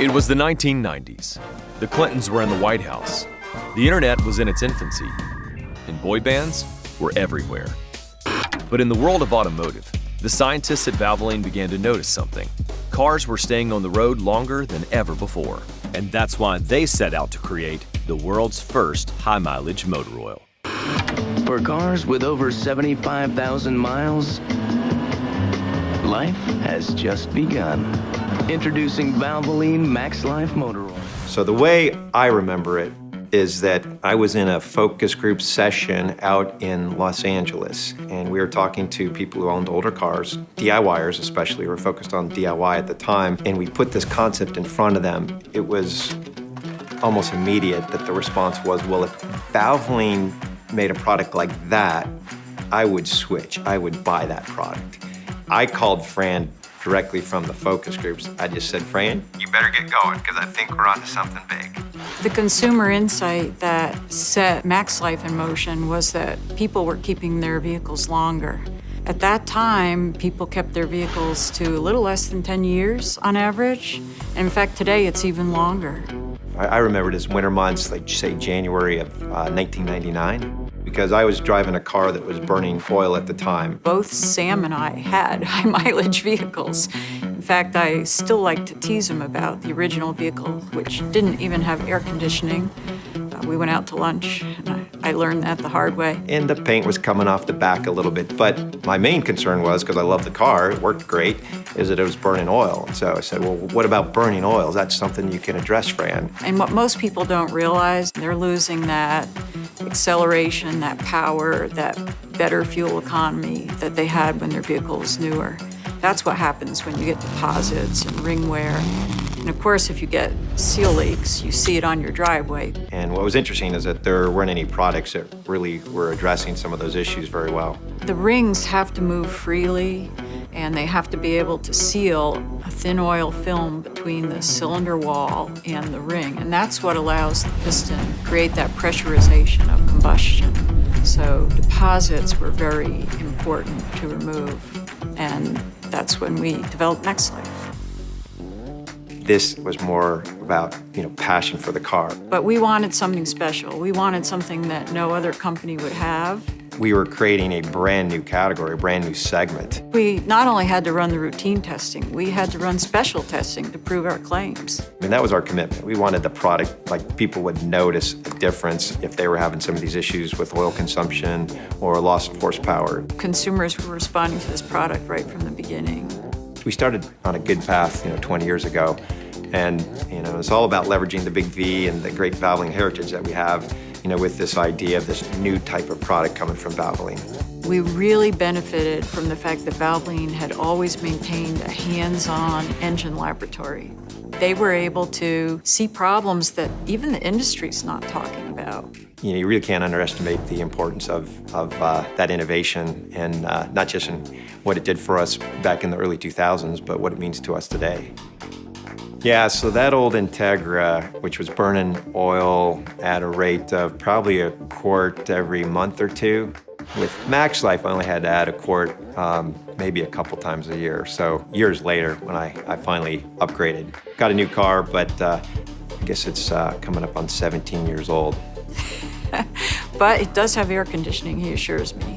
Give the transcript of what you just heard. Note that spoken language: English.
It was the 1990s. The Clintons were in the White House. The internet was in its infancy, and boy bands were everywhere. But in the world of automotive, the scientists at Valvoline began to notice something. Cars were staying on the road longer than ever before. And that's why they set out to create the world's first high-mileage motor oil. For cars with over 75,000 miles, life has just begun. Introducing Valvoline MaxLife motor oil. So the way I remember it is that I was in a focus group session out in Los Angeles, and we were talking to people who owned older cars, DIYers especially, were focused on DIY at the time, and we put this concept in front of them. It was almost immediate that the response was, well, if Valvoline made a product like that, I would switch. I would buy that product. I called Fran directly from the focus groups. I just said, Fran, you better get going, because I think we're onto something big. The consumer insight that set MaxLife in motion was that people were keeping their vehicles longer. At that time, people kept their vehicles to a little less than 10 years on average. In fact, today it's even longer. I remember it as winter months, like say January of 1999, because I was driving a car that was burning oil at the time. Both Sam and I had high mileage vehicles. In fact, I still like to tease him about the original vehicle, which didn't even have air conditioning. We went out to lunch, and I learned that the hard way. And the paint was coming off the back a little bit. But my main concern was, because I love the car, it worked great, is that it was burning oil. So I said, well, what about burning oil? Is that something you can address, Fran? And what most people don't realize, they're losing that acceleration, that power, that better fuel economy that they had when their vehicle was newer. That's what happens when you get deposits and ring wear. And of course, if you get seal leaks, you see it on your driveway. And what was interesting is that there weren't any products that really were addressing some of those issues very well. The rings have to move freely, and they have to be able to seal a thin oil film between the cylinder wall and the ring. And that's what allows the piston to create that pressurization of combustion. So deposits were very important to remove, and that's when we developed MaxLife. This was more about, passion for the car. But we wanted something special. We wanted something that no other company would have. We were creating a brand new category, a brand new segment. We not only had to run the routine testing, we had to run special testing to prove our claims. And that was our commitment. We wanted the product, like people would notice a difference if they were having some of these issues with oil consumption or loss of horsepower. Consumers were responding to this product right from the beginning. We started on a good path, 20 years ago. And, it's all about leveraging the big V and the great Valvoline heritage that we have, with this idea of this new type of product coming from Valvoline. We really benefited from the fact that Valvoline had always maintained a hands-on engine laboratory. They were able to see problems that even the industry's not talking about. You really can't underestimate the importance of that innovation, and not just in what it did for us back in the early 2000s, but what it means to us today. Yeah, so that old Integra, which was burning oil at a rate of probably a quart every month or two, with MaxLife I only had to add a quart maybe a couple times a year. So years later, when I finally upgraded, got a new car, but I guess it's coming up on 17 years old. But it does have air conditioning, he assures me.